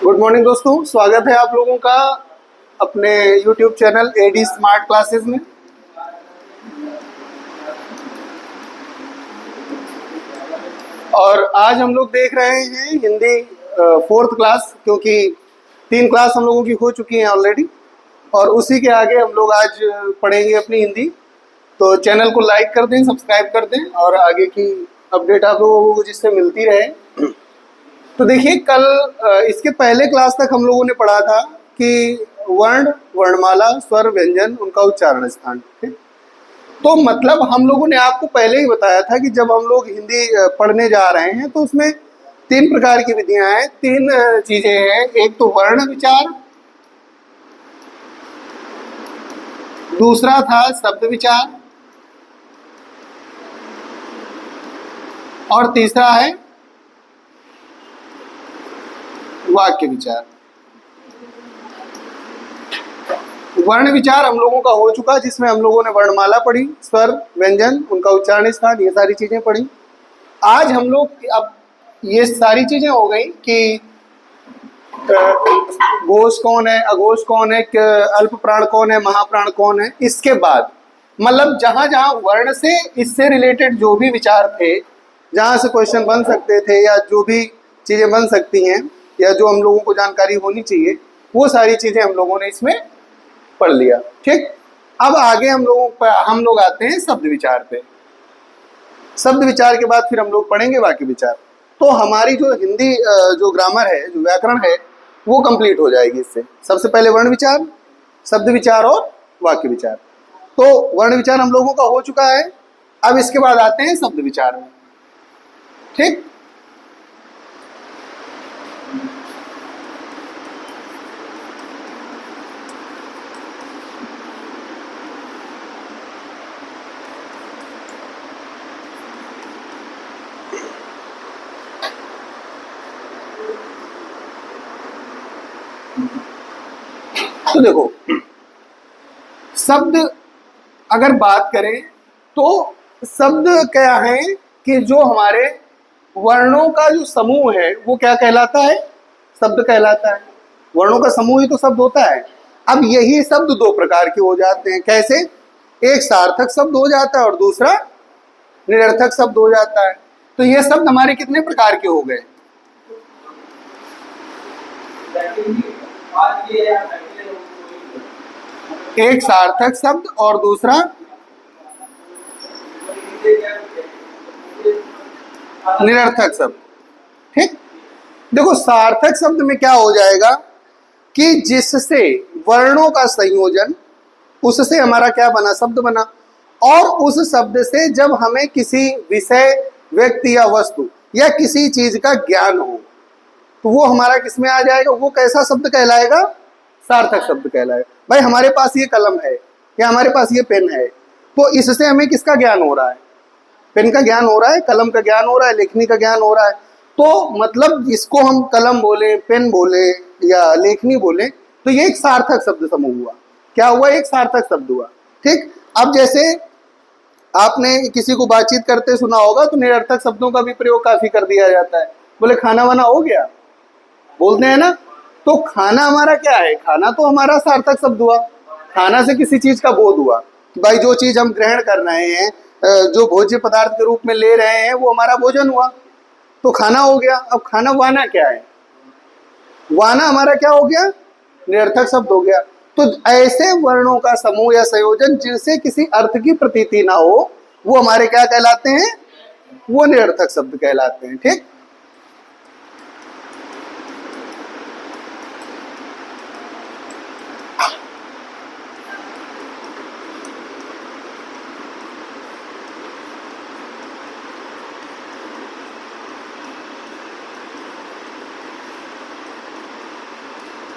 Good morning दोस्तों, स्वागत है आप लोगों का अपने YouTube चैनल एडी स्मार्ट क्लासेस में। और आज हम लोग देख रहे हैं हिंदी फोर्थ क्लास, क्योंकि 3 क्लास हम लोगों की हो चुकी हैं ऑलरेडी और उसी के आगे हम लोग आज पढ़ेंगे अपनी हिंदी। तो चैनल को लाइक कर दें, सब्सक्राइब कर दें और आगे की अपडेट आप लोगों को जिससे मिलती रहे। तो देखिए, कल इसके पहले क्लास तक हम लोगों ने पढ़ा था कि वर्ण, वर्णमाला, स्वर, व्यंजन, उनका उच्चारण स्थान। ठीक, तो मतलब हम लोगों ने आपको पहले ही बताया था कि जब हम लोग हिंदी पढ़ने जा रहे हैं तो उसमें 3 प्रकार की विधियां हैं, 3 चीजें हैं। एक तो वर्ण विचार, दूसरा था शब्द विचार और तीसरा है वाक्य विचार। वर्ण विचार हम लोगों का हो चुका, जिसमें हम लोगों ने वर्णमाला पढ़ी, स्वर, व्यंजन, उनका उच्चारण स्थान, ये सारी चीजें पढ़ी। आज हम लोग अब ये सारी चीजें हो गई कि घोष कौन है, अघोष कौन है, अल्प प्राण कौन है, महाप्राण कौन है। इसके बाद मतलब जहां जहां वर्ण से इससे रिलेटेड जो भी विचार थे, जहां से क्वेश्चन बन सकते थे या जो भी चीजें बन सकती हैं या जो हम लोगों को जानकारी होनी चाहिए, वो सारी चीजें हम लोगों ने इसमें पढ़ लिया। ठीक, अब आगे हम लोग आते हैं शब्द विचार पे। शब्द विचार के बाद फिर हम लोग पढ़ेंगे वाक्य विचार। तो हमारी जो हिंदी जो ग्रामर है, जो व्याकरण है, वो कंप्लीट हो जाएगी इससे। सबसे पहले वर्ण विचार, शब्द विचार और वाक्य विचार। तो वर्ण विचार हम लोगों का हो चुका है। अब इसके बाद आते हैं शब्द विचार में। ठीक, तो देखो, शब्द अगर बात करें तो शब्द क्या है कि जो हमारे वर्णों का जो समूह है वो क्या कहलाता है? शब्द कहलाता है। वर्णों का समूह ही तो शब्द होता है। अब यही शब्द 2 प्रकार के हो जाते हैं। कैसे? एक सार्थक शब्द हो जाता है और दूसरा निरर्थक शब्द हो जाता है। तो ये शब्द हमारे कितने प्रकार के हो गए? एक सार्थक शब्द और दूसरा निरर्थक शब्द। ठीक, देखो, सार्थक शब्द में क्या हो जाएगा कि जिससे वर्णों का संयोजन, उससे हमारा क्या बना? शब्द बना। और उस शब्द से जब हमें किसी विषय, व्यक्ति या वस्तु या किसी चीज का ज्ञान हो तो वो हमारा किस में आ जाएगा? वो कैसा शब्द कहलाएगा? सार्थक शब्द कहलाएगा। भाई, हमारे पास ये कलम है या हमारे पास ये पेन है, तो इससे हमें किसका ज्ञान हो रहा है? पेन का ज्ञान हो रहा है, कलम का ज्ञान हो रहा है, लेखनी का ज्ञान हो रहा है। तो मतलब इसको हम कलम बोले, पेन बोले या लेखनी बोले, तो ये एक सार्थक शब्द समूह हुआ। क्या हुआ? एक सार्थक शब्द हुआ। ठीक, अब जैसे आपने किसी को बातचीत करते सुना होगा तो निरर्थक शब्दों का भी प्रयोग काफी कर दिया जाता है। बोले खाना वाना हो गया, बोलते हैं ना। तो खाना हमारा क्या है? खाना तो हमारा सार्थक शब्द हुआ। खाना से किसी चीज का बोध हुआ कि भाई जो चीज हम ग्रहण कर रहे हैं, जो भोज्य पदार्थ के रूप में ले रहे हैं, वो हमारा भोजन हुआ, तो खाना हो गया। अब खाना वाना क्या है? वाना हमारा क्या हो गया? निरर्थक शब्द हो गया। तो ऐसे वर्णों का समूह या संयोजन जिनसे किसी अर्थ की प्रतीति ना हो, वो हमारे क्या कहलाते हैं? वो निरर्थक शब्द कहलाते हैं। ठीक,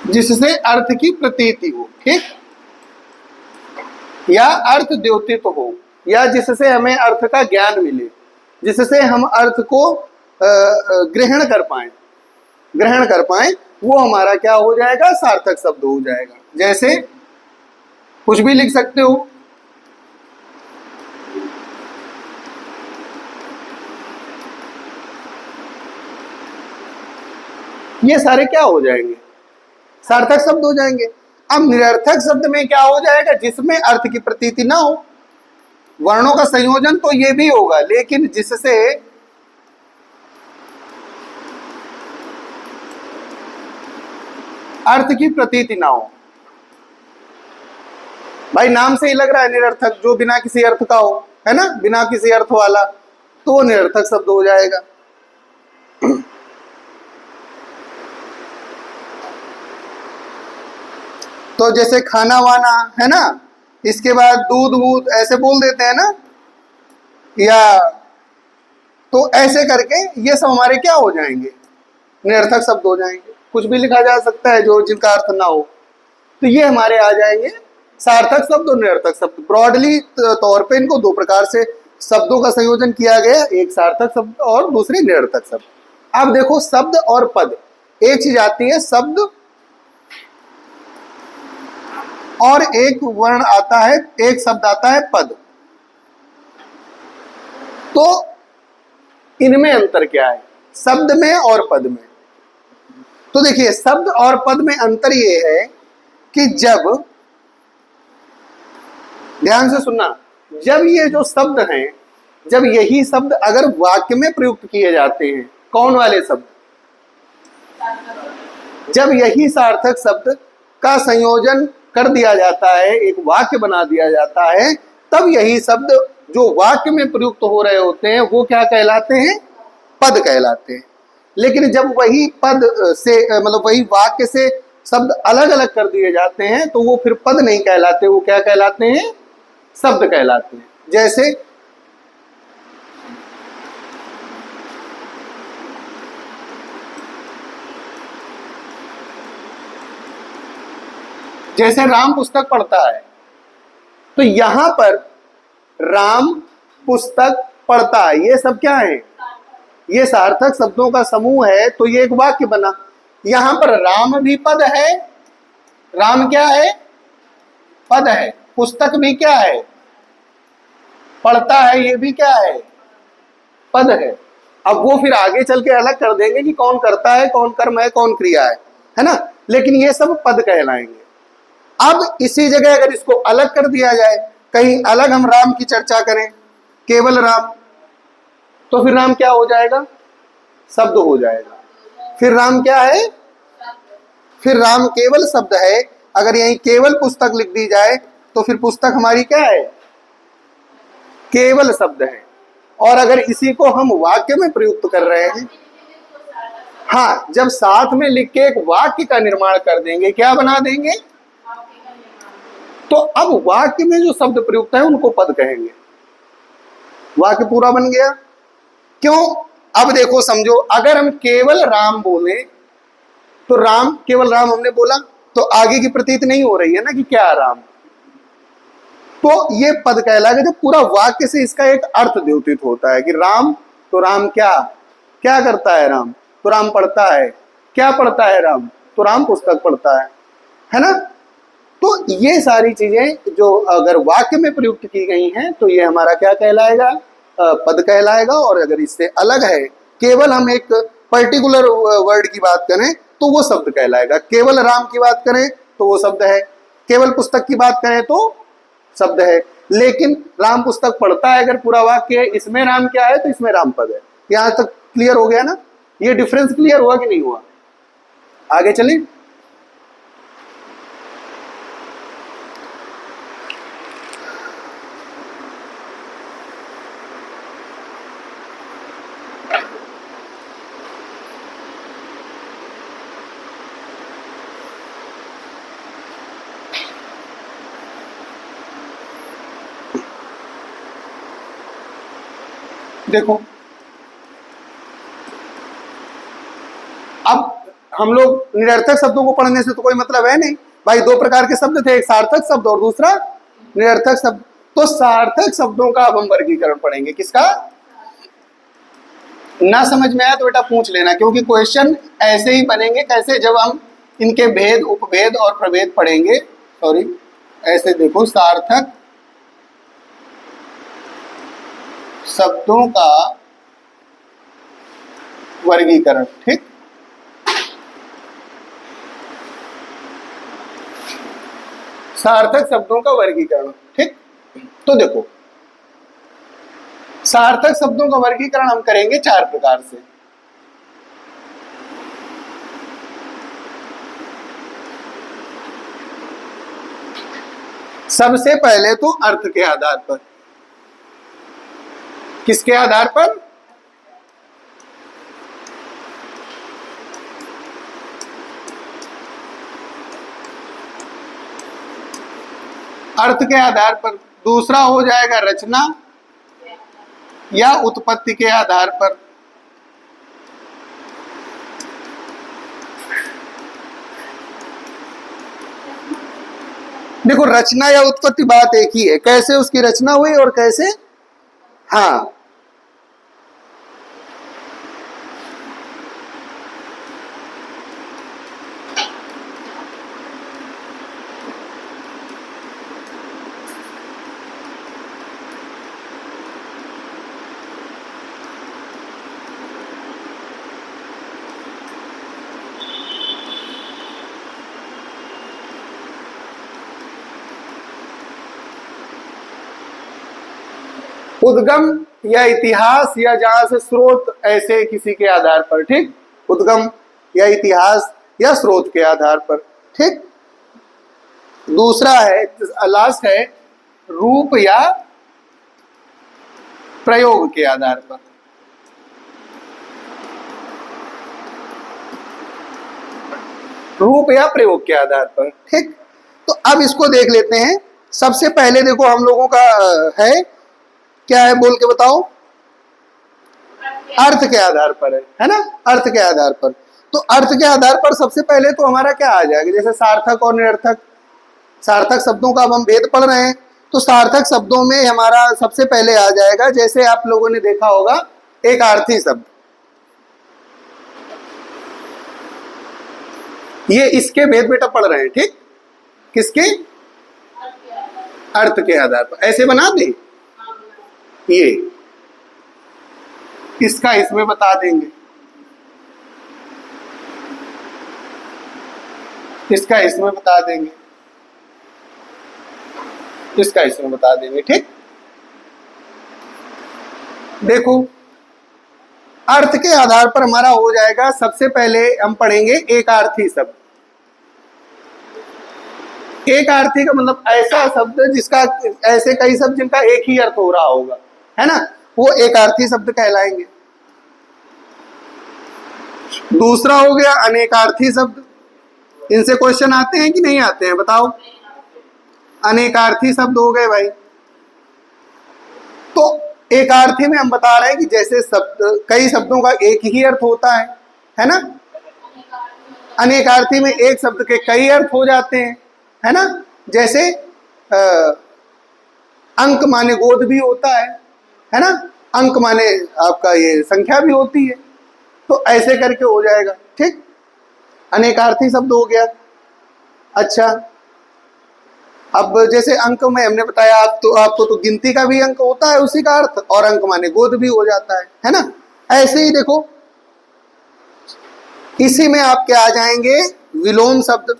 जिससे अर्थ की प्रतीति हो। ठीक, या अर्थ द्योतित हो, या जिससे हमें अर्थ का ज्ञान मिले, जिससे हम अर्थ को ग्रहण कर पाए, वो हमारा क्या हो जाएगा? सार्थक शब्द हो जाएगा। जैसे कुछ भी लिख सकते हो। ये सारे क्या हो जाएंगे? सार्थक शब्द हो जाएंगे। अब निरर्थक शब्द में क्या हो जाएगा? जिसमें अर्थ की प्रतीति ना हो। वर्णों का संयोजन तो ये भी होगा, लेकिन जिससे अर्थ की प्रतीति ना हो। भाई नाम से ही लग रहा है निरर्थक, जो बिना किसी अर्थ का हो, है ना, बिना किसी अर्थ वाला, तो वो निरर्थक शब्द हो जाएगा। तो जैसे खाना वाना, है ना, इसके बाद दूध वूध ऐसे बोल देते हैं ना, या तो ऐसे करके ये सब हमारे क्या हो जाएंगे? निरर्थक शब्द हो जाएंगे। कुछ भी लिखा जा सकता है जो जिनका अर्थ ना हो, तो ये हमारे आ जाएंगे सार्थक शब्द और निरर्थक शब्द। ब्रॉडली तौर पे इनको दो प्रकार से शब्दों का संयोजन किया गया, एक सार्थक शब्द और दूसरे निरर्थक शब्द। अब देखो शब्द और पद, एक चीज आती है शब्द और एक वर्ण आता है, एक शब्द आता है पद। तो इनमें अंतर क्या है शब्द में और पद में? तो देखिए शब्द और पद में अंतर ये है कि जब, ध्यान से सुनना, जब ये जो शब्द हैं, जब यही शब्द अगर वाक्य में प्रयुक्त किए जाते हैं, कौन वाले शब्द? जब यही सार्थक शब्द का संयोजन कर दिया जाता है, एक वाक्य बना दिया जाता है, तब यही शब्द जो वाक्य में प्रयुक्त हो रहे होते हैं वो क्या कहलाते हैं? पद कहलाते हैं। लेकिन जब वही पद से मतलब वही वाक्य से शब्द अलग अलग कर दिए जाते हैं तो वो फिर पद नहीं कहलाते, वो क्या कहलाते हैं? शब्द कहलाते हैं। जैसे जैसे राम पुस्तक पढ़ता है, तो यहां पर राम पुस्तक पढ़ता है, ये सब क्या है? ये सार्थक शब्दों का समूह है, तो ये एक वाक्य बना। यहां पर राम भी पद है, राम क्या है? पद है। पुस्तक भी क्या है? पढ़ता है, ये भी क्या है? पद है। अब वो फिर आगे चल के अलग कर देंगे कि कौन करता है, कौन कर्म है, कौन क्रिया है ना, लेकिन ये सब पद कहलाएंगे। अब इसी जगह अगर इसको अलग कर दिया जाए, कहीं अलग हम राम की चर्चा करें, केवल राम, तो फिर राम क्या हो जाएगा? शब्द हो जाएगा। फिर राम क्या है? फिर राम केवल शब्द है। अगर यहीं केवल पुस्तक लिख दी जाए तो फिर पुस्तक हमारी क्या है? केवल शब्द है। और अगर इसी को हम वाक्य में प्रयुक्त कर रहे हैं, हाँ, जब साथ में लिख के एक वाक्य का निर्माण कर देंगे, क्या बना देंगे? तो अब वाक्य में जो शब्द प्रयुक्त है उनको पद कहेंगे। वाक्य पूरा बन गया। क्यों? अब देखो समझो, अगर हम केवल राम बोले तो राम, केवल राम हमने बोला तो आगे की प्रतीत नहीं हो रही है ना कि क्या राम, तो ये पद कहलाएगा जब पूरा वाक्य से इसका एक अर्थ द्योतित होता है कि राम, तो राम क्या क्या करता है? राम तो राम पढ़ता है। क्या पढ़ता है? राम तो राम पुस्तक पढ़ता है ना। तो ये सारी चीजें जो अगर वाक्य में प्रयुक्त की गई हैं तो ये हमारा क्या कहलाएगा? पद कहलाएगा। और अगर इससे अलग है, केवल हम एक पर्टिकुलर वर्ड की बात करें तो वो शब्द कहलाएगा। केवल राम की बात करें तो वो शब्द है, केवल पुस्तक की बात करें तो शब्द है। लेकिन राम पुस्तक पढ़ता है अगर पूरा वाक्य है, इसमें राम क्या है? तो इसमें राम पद है। यहां तक क्लियर हो गया ना? ये डिफरेंस क्लियर हुआ कि नहीं हुआ? आगे चलें। देखो अब हम लोग निरर्थक शब्दों को पढ़ने से तो कोई मतलब है नहीं भाई। दो प्रकार के शब्द थे, एक सार्थक शब्द और दूसरा निरर्थक शब्द। तो सार्थक शब्दों का अब हम वर्गीकरण पढ़ेंगे। किसका? ना समझ में आया तो बेटा पूछ लेना, क्योंकि क्वेश्चन ऐसे ही बनेंगे। कैसे? जब हम इनके भेद, उपभेद और प्रभेद पढ़ेंगे। सॉरी, ऐसे देखो, सार्थक शब्दों का वर्गीकरण, ठीक। सार्थक शब्दों का वर्गीकरण। ठीक, तो देखो सार्थक शब्दों का वर्गीकरण हम करेंगे 4 प्रकार से। सबसे पहले तो अर्थ के आधार पर। किसके आधार पर? अर्थ के आधार पर। दूसरा हो जाएगा रचना या उत्पत्ति के आधार पर। देखो रचना या उत्पत्ति बात एक ही है, कैसे उसकी रचना हुई और कैसे, हाँ उद्गम या इतिहास या जहां से स्रोत, ऐसे किसी के आधार पर। ठीक, उद्गम या इतिहास या स्रोत के आधार पर। ठीक, दूसरा है, लास्ट है रूप या प्रयोग के आधार पर। रूप या प्रयोग के आधार पर। ठीक, तो अब इसको देख लेते हैं। सबसे पहले देखो हम लोगों का है क्या है, बोल के बताओ। अर्थ के आधार पर है ना, अर्थ के आधार पर। तो अर्थ के आधार पर सबसे पहले तो हमारा क्या आ जाएगा, जैसे सार्थक और निरर्थक। सार्थक शब्दों का अब हम भेद पढ़ रहे हैं, तो सार्थक शब्दों में हमारा सबसे पहले आ जाएगा, जैसे आप लोगों ने देखा होगा, एक अर्थी शब्द। ये इसके भेद बेटा पढ़ रहे हैं। ठीक, किसके? अर्थ के आधार पर। ऐसे बना दे, ये इसका इसमें बता देंगे, इसका इसमें बता देंगे, इसका इसमें बता देंगे। ठीक, देखो अर्थ के आधार पर हमारा हो जाएगा, सबसे पहले हम पढ़ेंगे एकार्थी शब्द। एकार्थी का मतलब ऐसा शब्द जिसका, ऐसे कई शब्द जिनका एक ही अर्थ हो रहा होगा, है ना, वो एकार्थी शब्द कहलाएंगे। दूसरा हो गया अनेकार्थी शब्द। इनसे क्वेश्चन आते हैं कि नहीं आते हैं, बताओ। अनेकार्थी शब्द हो गए भाई। तो एकार्थी में हम बता रहे हैं कि जैसे शब्द, कई शब्दों का एक ही अर्थ होता है ना। अनेकार्थी में एक शब्द के कई अर्थ हो जाते हैं, है ना। जैसे अंक माने गोद भी होता है ना। अंक माने आपका ये संख्या भी होती है, तो ऐसे करके हो जाएगा। ठीक, अनेकार्थी शब्द हो गया। अच्छा, अब जैसे अंक में हमने बताया, आपको तो गिनती का भी अंक होता है उसी का अर्थ, और अंक माने गोद भी हो जाता है ना। ऐसे ही देखो, इसी में आपके आ जाएंगे विलोम शब्द।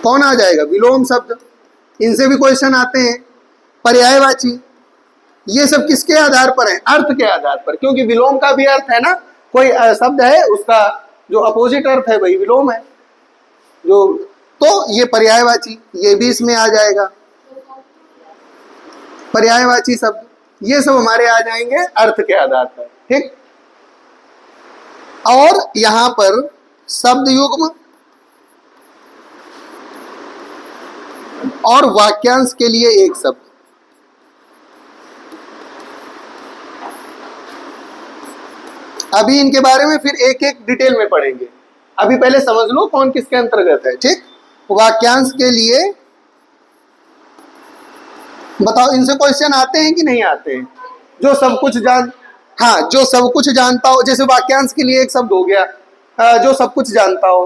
कौन आ जाएगा? विलोम शब्द। इनसे भी क्वेश्चन आते हैं। पर्यायवाची, ये सब किसके आधार पर है? अर्थ के आधार पर, क्योंकि विलोम का भी अर्थ है ना, कोई शब्द है उसका जो अपोजिट अर्थ है वही विलोम है जो, तो ये पर्यायवाची, ये भी इसमें आ जाएगा। पर्यायवाची शब्द, ये सब हमारे आ जाएंगे अर्थ के आधार पर। ठीक, और यहां पर शब्द युग्म और वाक्यांश के लिए एक शब्द। अभी इनके बारे में फिर एक एक डिटेल में पढ़ेंगे। अभी पहले समझ लो कौन किसके अंतर्गत है। ठीक, वाक्यांश के लिए बताओ, इनसे क्वेश्चन आते हैं कि नहीं आते हैं? जो सब कुछ हाँ, जो सब कुछ जानता हो। जैसे वाक्यांश के लिए एक शब्द हो गया, जो सब कुछ जानता हो,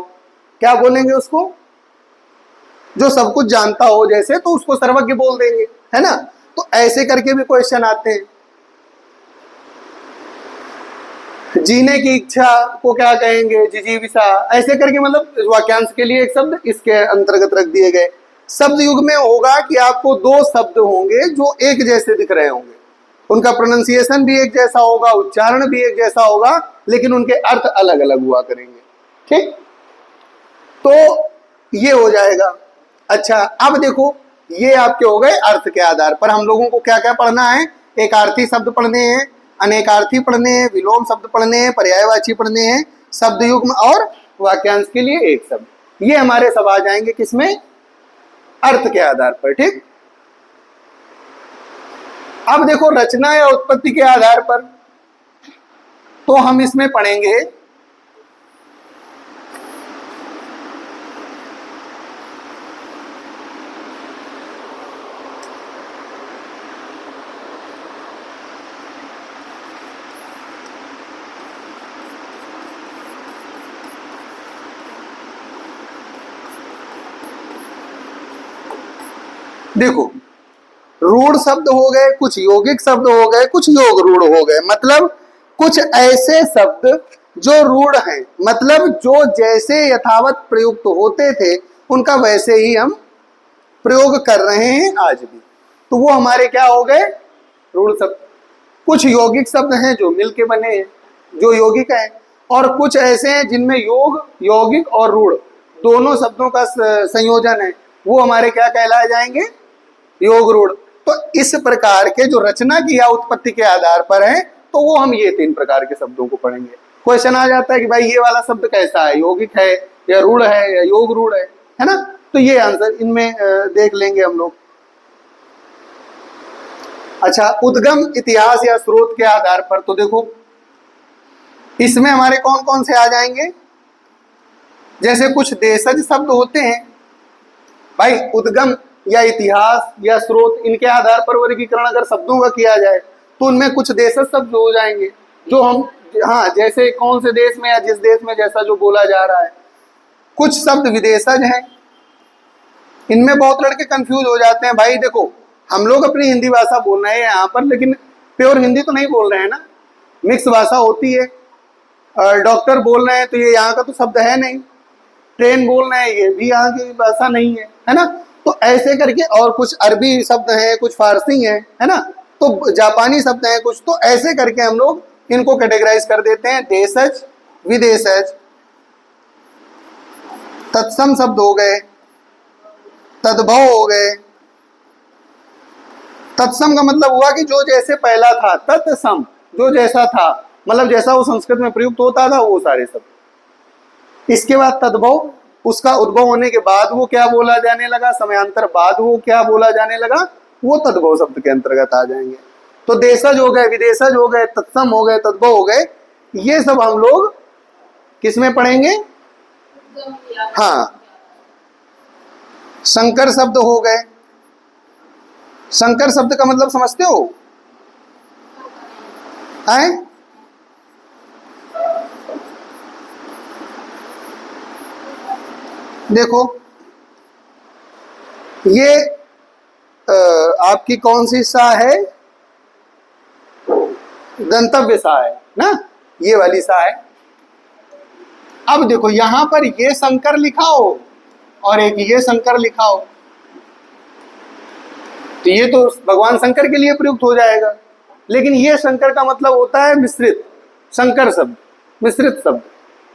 क्या बोलेंगे उसको? जो सब कुछ जानता हो, जैसे, तो उसको सर्वज्ञ बोल देंगे, है ना। तो ऐसे करके भी क्वेश्चन आते हैं। जीने की इच्छा को क्या कहेंगे? जिजीविषा। ऐसे करके मतलब वाक्यांश के लिए एक शब्द इसके अंतर्गत रख दिए गए। शब्द युग में होगा कि आपको दो शब्द होंगे जो एक जैसे दिख रहे होंगे, उनका प्रोनाउंसिएशन भी एक जैसा होगा, उच्चारण भी एक जैसा होगा, लेकिन उनके अर्थ अलग अलग हुआ करेंगे। ठीक, तो ये हो जाएगा। अच्छा, अब देखो ये आपके हो गए अर्थ के आधार पर। हम लोगों को क्या क्या पढ़ना है? एक आर्थी शब्द पढ़ने हैं, अनेकार्थी पढ़ने हैं, विलोम शब्द पढ़ने हैं, पर्यायवाची पढ़ने हैं, शब्द युग्म और वाक्यांश के लिए एक शब्द। ये हमारे सब आ जाएंगे किसमें? अर्थ के आधार पर। ठीक, अब देखो रचना या उत्पत्ति के आधार पर तो हम इसमें पढ़ेंगे देखो रूढ़ शब्द हो गए, कुछ यौगिक शब्द हो गए, कुछ योग रूढ़ हो गए। मतलब कुछ ऐसे शब्द जो रूढ़ हैं, मतलब जो जैसे यथावत प्रयुक्त होते थे उनका वैसे ही हम प्रयोग कर रहे हैं आज भी, तो वो हमारे क्या हो गए? रूढ़ शब्द। कुछ यौगिक शब्द हैं जो मिलके बने हैं, जो यौगिक हैं, और कुछ ऐसे हैं जिनमें योग, यौगिक और रूढ़ दोनों शब्दों का संयोजन है, वो हमारे क्या कहलाए जाएंगे? योग रूढ़। तो इस प्रकार के जो रचना की या उत्पत्ति के आधार पर है, तो वो हम ये तीन प्रकार के शब्दों को पढ़ेंगे। क्वेश्चन आ जाता है कि भाई ये वाला शब्द कैसा है, यौगिक है या रूढ़ है या योग रूढ़ है ना? तो ये आंसर इनमें देख लेंगे हम लोग। अच्छा, उद्गम, इतिहास या स्रोत के आधार पर तो देखो इसमें हमारे कौन कौन से आ जाएंगे? जैसे कुछ देशज शब्द होते हैं भाई, उद्गम या इतिहास या स्रोत, इनके आधार पर वर्गीकरण अगर शब्दों का किया जाए तो उनमें कुछ देशज शब्द हो जाएंगे जो हम, हाँ, जैसे कौन से देश में या जिस देश में जैसा जो बोला जा रहा है। कुछ शब्द विदेशज हैं, इनमें बहुत लड़के कंफ्यूज हो जाते हैं। भाई देखो हम लोग अपनी हिंदी भाषा बोल रहे हैं यहाँ पर, लेकिन प्योर हिंदी तो नहीं बोल रहे हैं ना, मिक्स भाषा होती है। डॉक्टर बोल रहे हैं तो ये यहाँ का तो शब्द है नहीं, ट्रेन बोल रहे हैं ये भी यहाँ की भाषा नहीं है ना? तो ऐसे करके, और कुछ अरबी शब्द हैं, कुछ फारसी हैं, है ना? तो जापानी शब्द हैं कुछ, तो ऐसे करके हम लोग इनको कैटेगराइज कर देते हैं। देशज, विदेशज, तत्सम शब्द हो गए, तद्भव हो गए। तत्सम का मतलब हुआ कि जो जैसे पहला था, तत्सम जो जैसा था, मतलब जैसा वो संस्कृत में प्रयुक्त होता था वो सारे शब्द। इसके बाद तद्भव, उसका उद्भव होने के बाद वो क्या बोला जाने लगा, समयांतर बाद वो क्या बोला जाने लगा, वो तद्भव शब्द के अंतर्गत आ जाएंगे। तो देशज हो गए, विदेशज हो गए, तत्सम हो गए, तद्भव हो गए, ये सब हम लोग किसमें पढ़ेंगे? हाँ, संकर शब्द हो गए। संकर शब्द का मतलब समझते हो? आए? देखो ये आपकी कौन सी सा है? गंतव्य सा है ना, ये वाली सा है। अब देखो यहां पर ये संकर लिखा हो और एक ये संकर लिखा हो, तो ये तो भगवान शंकर के लिए प्रयुक्त हो जाएगा। लेकिन ये शंकर का मतलब होता है मिश्रित, संकर शब्द, मिश्रित शब्द।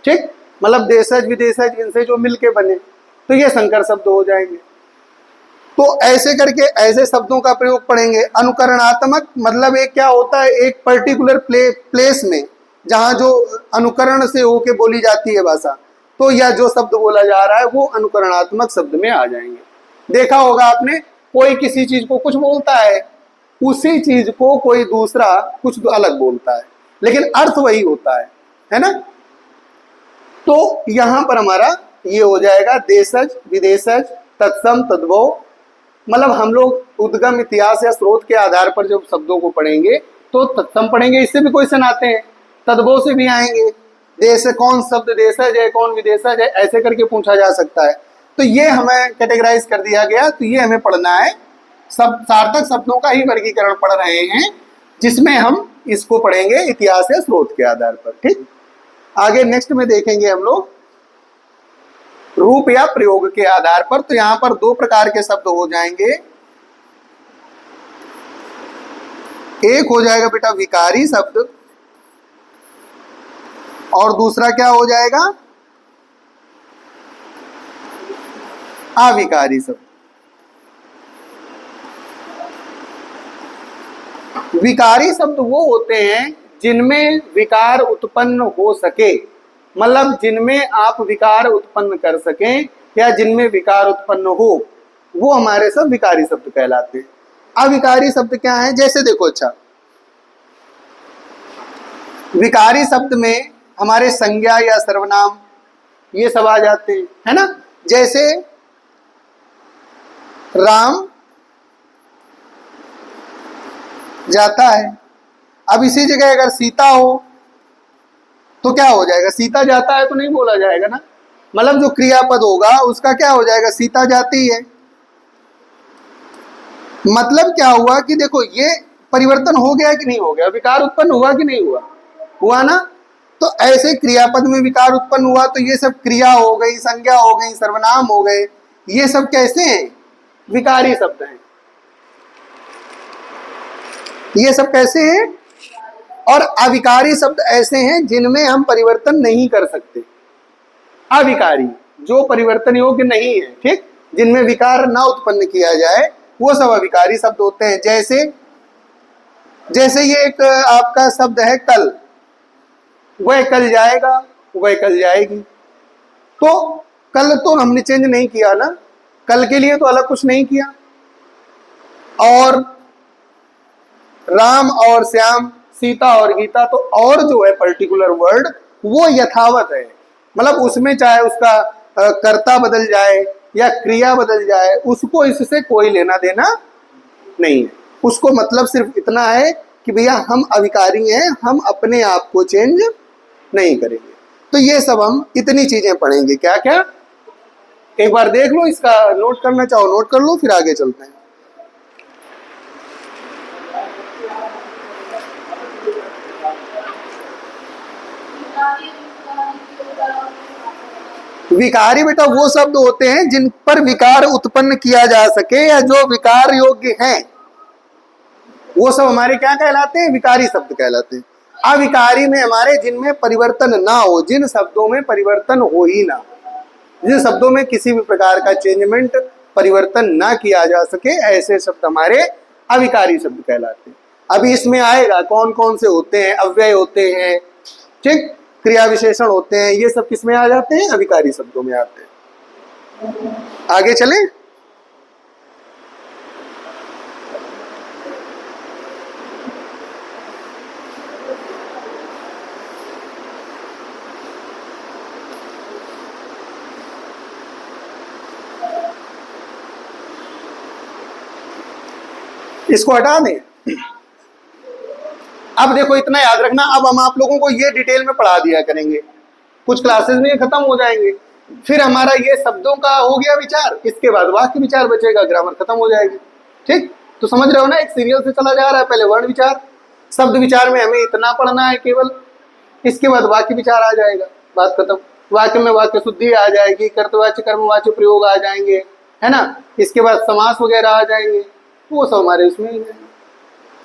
ठीक, मतलब देशज विदेशज इनसे जो मिलके बने, तो ये संकर शब्द हो जाएंगे। तो ऐसे करके ऐसे शब्दों का प्रयोग पढ़ेंगे। अनुकरणात्मक मतलब एक क्या होता है? एक पर्टिकुलर प्लेस में जहां जो अनुकरण से होके बोली जाती है भाषा, तो या जो शब्द बोला जा रहा है वो अनुकरणात्मक शब्द में आ जाएंगे। देखा होगा आपने, कोई किसी चीज को कुछ बोलता है, उसी चीज को कोई दूसरा कुछ अलग बोलता है, लेकिन अर्थ वही होता है ना? तो यहां पर हमारा ये हो जाएगा देशज, विदेशज, तत्सम, तद्भव। मतलब हम लोग उद्गम, इतिहास या स्रोत के आधार पर जब शब्दों को पढ़ेंगे तो तत्सम पढ़ेंगे, इससे भी क्वेश्चन आते हैं, तद्भव से भी आएंगे, देश कौन शब्द देशज है कौन विदेशज है, ऐसे करके पूछा जा सकता है। तो ये हमें कैटेगराइज कर दिया गया, तो ये हमें पढ़ना है। सब सार्थक शब्दों का ही वर्गीकरण पढ़ रहे हैं, जिसमें हम इसको पढ़ेंगे इतिहास या स्रोत के आधार पर। ठीक, आगे नेक्स्ट में देखेंगे हम लोग रूप या प्रयोग के आधार पर। तो यहां पर दो प्रकार के शब्द हो जाएंगे, एक हो जाएगा बेटा विकारी शब्द और दूसरा क्या हो जाएगा अविकारी शब्द। विकारी शब्द वो होते हैं जिनमें विकार उत्पन्न हो सके, मतलब जिनमें आप विकार उत्पन्न कर सकें या जिनमें विकार उत्पन्न हो, वो हमारे सब विकारी शब्द कहलाते हैं। अविकारी शब्द क्या है? जैसे देखो, अच्छा विकारी शब्द में हमारे संज्ञा या सर्वनाम ये सब आ जाते हैं, है ना। जैसे राम जाता है, अब इसी जगह अगर सीता हो तो क्या हो जाएगा? सीता जाता है तो नहीं बोला जाएगा ना, मतलब जो क्रियापद होगा उसका क्या हो जाएगा? सीता जाती है। मतलब क्या हुआ कि देखो ये परिवर्तन हो गया कि नहीं हो गया, विकार उत्पन्न हुआ कि नहीं हुआ? हुआ ना। तो ऐसे क्रियापद में विकार उत्पन्न हुआ तो ये सब क्रिया हो गई, संज्ञा हो गई, सर्वनाम हो गए, ये सब कैसे हैं? विकारी शब्द हैं। ये सब कैसे हैं? और अविकारी शब्द ऐसे हैं जिनमें हम परिवर्तन नहीं कर सकते। अविकारी जो परिवर्तन योग्य नहीं है, ठीक, जिनमें विकार ना उत्पन्न किया जाए, वो सब अविकारी शब्द होते हैं। जैसे ये एक आपका शब्द है कल, वह कल जाएगा, वह कल जाएगी। तो कल तो हमने चेंज नहीं किया ना, कल के लिए तो अलग कुछ नहीं किया। और राम और श्याम, सीता और गीता, तो और जो है पर्टिकुलर वर्ड वो यथावत है, मतलब उसमें चाहे उसका कर्ता बदल जाए या क्रिया बदल जाए, उसको इससे कोई लेना देना नहीं है। उसको मतलब सिर्फ इतना है कि भैया हम अविकारी हैं, हम अपने आप को चेंज नहीं करेंगे। तो ये सब हम इतनी चीजें पढ़ेंगे। क्या क्या एक बार देख लो, इसका नोट करना चाहो नोट कर लो, फिर आगे चलते हैं। विकारी बेटा वो शब्द होते हैं जिन पर विकार उत्पन्न किया जा सके या जो विकार योग्य हैं, वो सब हमारे क्या कहलाते हैं? विकारी शब्द कहलाते हैं। अविकारी में हमारे जिनमें परिवर्तन ना हो, जिन शब्दों में परिवर्तन हो ही ना, जिन शब्दों में किसी भी प्रकार का चेंजमेंट परिवर्तन ना किया जा सके, ऐसे शब्द हमारे अविकारी शब्द कहलाते हैं। अभी इसमें आएगा कौन कौन से होते हैं, अव्यय होते हैं, ठीक, क्रिया विशेषण होते हैं, ये सब किसमें आ जाते हैं? अविकारी शब्दों में आते हैं। आगे चलें। इसको हटा दें। अब देखो इतना याद रखना, अब हम आप लोगों को ये डिटेल में पढ़ा दिया करेंगे, कुछ क्लासेस में खत्म हो जाएंगे, फिर हमारा ये शब्दों का हो गया विचार, इसके बाद वाक्य विचार बचेगा, ग्रामर खत्म हो जाएगी। ठीक, तो समझ रहे हो ना, एक सीरियल से चला जा रहा है, पहले वर्ण विचार, शब्द विचार में हमें इतना पढ़ना है केवल, इसके बाद वाक्य विचार आ जाएगा, बात खत्म। वाक्य में वाक्य शुद्धि आ जाएगी, कर्तवाच्य कर्मवाच्य प्रयोग आ जाएंगे, है ना, इसके बाद समास वगैरह आ जाएंगे, वो सब हमारे उसमें ही है।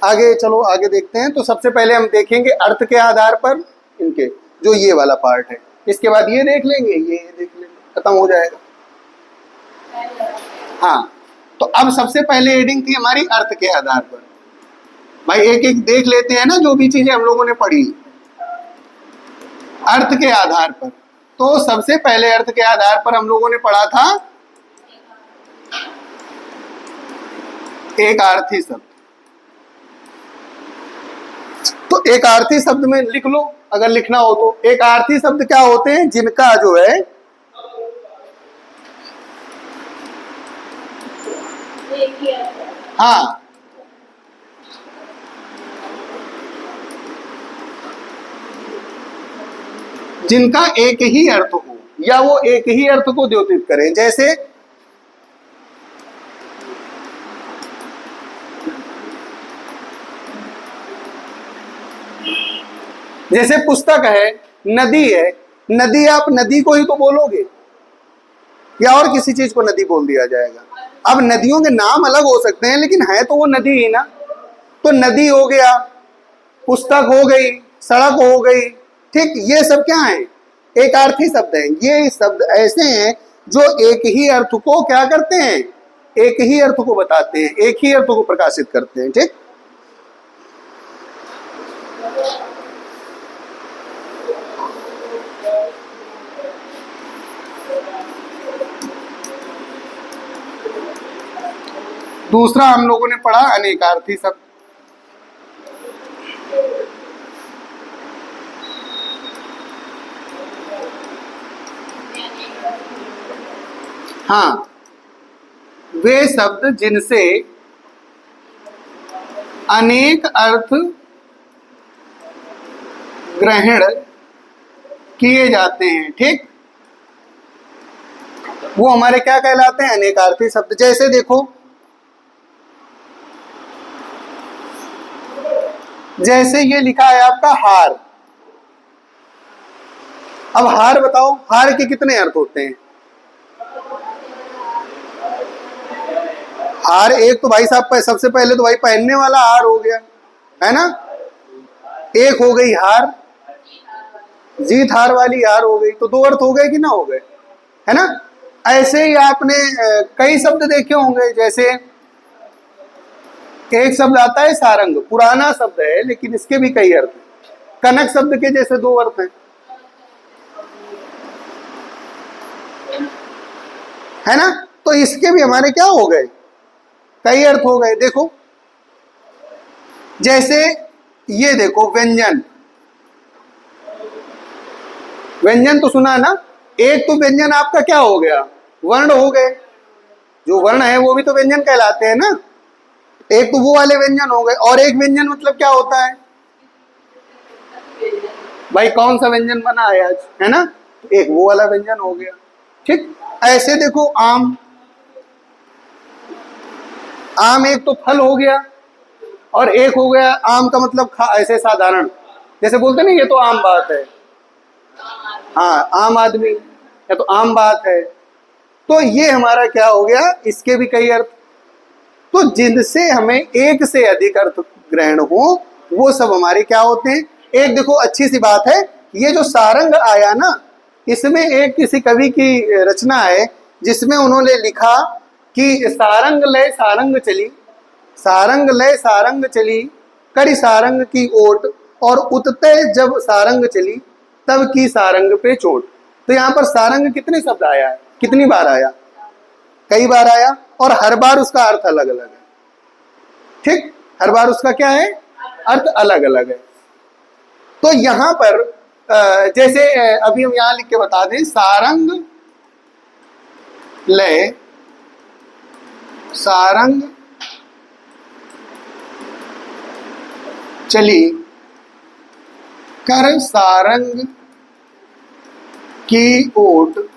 आगे चलो, आगे देखते हैं। तो सबसे पहले हम देखेंगे अर्थ के आधार पर इनके, जो ये वाला पार्ट है, इसके बाद ये देख लेंगे, ये देख लेंगे, खत्म हो जाएगा। हाँ, तो अब सबसे पहले हेडिंग थी हमारी अर्थ के आधार पर। भाई एक एक देख लेते हैं ना, जो भी चीजें हम लोगों ने पढ़ी अर्थ के आधार पर। तो सबसे पहले अर्थ के आधार पर हम लोगों ने पढ़ा था एक आर्थी शब्द। तो एक आर्थी शब्द में लिख लो, अगर लिखना हो तो। एक आर्थी शब्द क्या होते हैं? जिनका जो है हाँ, जिनका एक ही अर्थ हो या वो एक ही अर्थ को द्योतित करें। जैसे जैसे पुस्तक है, नदी है, नदी आप नदी को ही तो बोलोगे या और किसी चीज को नदी बोल दिया जाएगा? अब नदियों के नाम अलग हो सकते हैं लेकिन है तो वो नदी ही ना। तो नदी हो गया, पुस्तक हो गई, सड़क हो गई, ठीक, ये सब क्या है? एक अर्थी शब्द है। ये शब्द ऐसे हैं जो एक ही अर्थ को क्या करते हैं? एक ही अर्थ को बताते हैं, एक ही अर्थ को प्रकाशित करते हैं, ठीक। दूसरा हम लोगों ने पढ़ा अनेकार्थी शब्द। हाँ, वे शब्द जिनसे अनेक अर्थ ग्रहण किए जाते हैं, ठीक, वो हमारे क्या कहलाते हैं? अनेकार्थी शब्द। जैसे देखो, जैसे ये लिखा है आपका हार। अब हार बताओ, हार के कितने अर्थ होते हैं? हार एक तो भाई साहब सबसे पहले तो भाई पहनने वाला हार हो गया, है ना। एक हो गई हार, जीत हार वाली हार हो गई, तो दो अर्थ हो गए कि ना हो गए, है ना। ऐसे ही आपने कई शब्द देखे होंगे। जैसे एक शब्द आता है सारंग, पुराना शब्द है लेकिन इसके भी कई अर्थ हैं। कनक शब्द के जैसे दो अर्थ हैं, है ना। तो इसके भी हमारे क्या हो गए? कई अर्थ हो गए। देखो, जैसे ये देखो व्यंजन। व्यंजन तो सुना ना। एक तो व्यंजन आपका क्या हो गया? वर्ण हो गए। जो वर्ण है वो भी तो व्यंजन कहलाते हैं ना। एक तो वो वाले व्यंजन हो गए, और एक व्यंजन मतलब क्या होता है भाई? कौन सा व्यंजन बना है आज, है ना। एक वो वाला व्यंजन हो गया, ठीक। ऐसे देखो आम। आम एक तो फल हो गया, और एक हो गया आम का मतलब ऐसे साधारण, जैसे बोलते ना ये तो आम बात है, हाँ, आम आदमी, या तो आम बात है। तो ये हमारा क्या हो गया? इसके भी कई अर्थ। तो जिनसे हमें एक से अधिक अर्थ ग्रहण हो वो सब हमारे क्या होते हैं? एक देखो अच्छी सी बात है, ये जो सारंग आया ना, इसमें एक किसी कवि की रचना है जिसमें उन्होंने लिखा कि सारंग लय सारंग चली, सारंग लय सारंग चली, करी सारंग की ओट, और उतते जब सारंग चली तब की सारंग पे चोट। तो यहाँ पर सारंग कितने शब्द आया है? कितनी बार आया? कई बार आया, और हर बार उसका अर्थ अलग अलग है, ठीक। हर बार उसका क्या है? अर्थ अलग अलग है। तो यहां पर जैसे अभी हम यहां लिख के बता दें, सारंग लय सारंग चली, कर सारंग की ओट,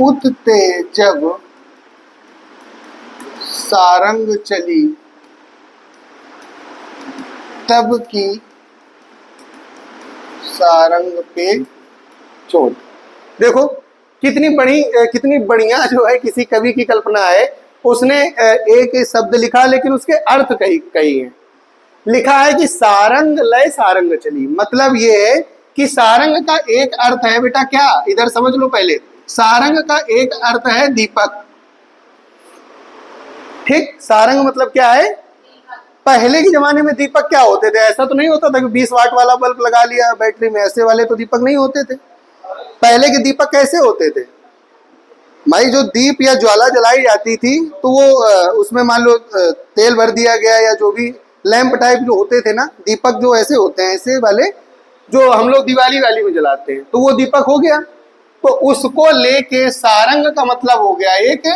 उतते जब सारंग चली तब की सारंग पे चोट। देखो कितनी बढ़िया जो है किसी कवि की कल्पना है। उसने एक शब्द लिखा लेकिन उसके अर्थ कई हैं। लिखा है कि सारंग लय सारंग चली, मतलब ये है कि सारंग का एक अर्थ है बेटा, क्या, इधर समझ लो पहले। सारंग का एक अर्थ है दीपक, ठीक। सारंग मतलब क्या है? पहले के जमाने में दीपक क्या होते थे? ऐसा तो नहीं होता था कि 20 वाट वाला बल्ब लगा लिया बैटरी में, ऐसे वाले तो दीपक नहीं होते थे। पहले के दीपक कैसे होते थे भाई? जो दीप या ज्वाला जलाई जाती थी तो वो उसमें मान लो तेल भर दिया गया, या जो भी लैंप टाइप जो होते थे ना दीपक, जो ऐसे होते हैं, ऐसे वाले जो हम लोग दिवाली वाली में जलाते हैं, तो वो दीपक हो गया। तो उसको लेके सारंग का मतलब हो गया एक,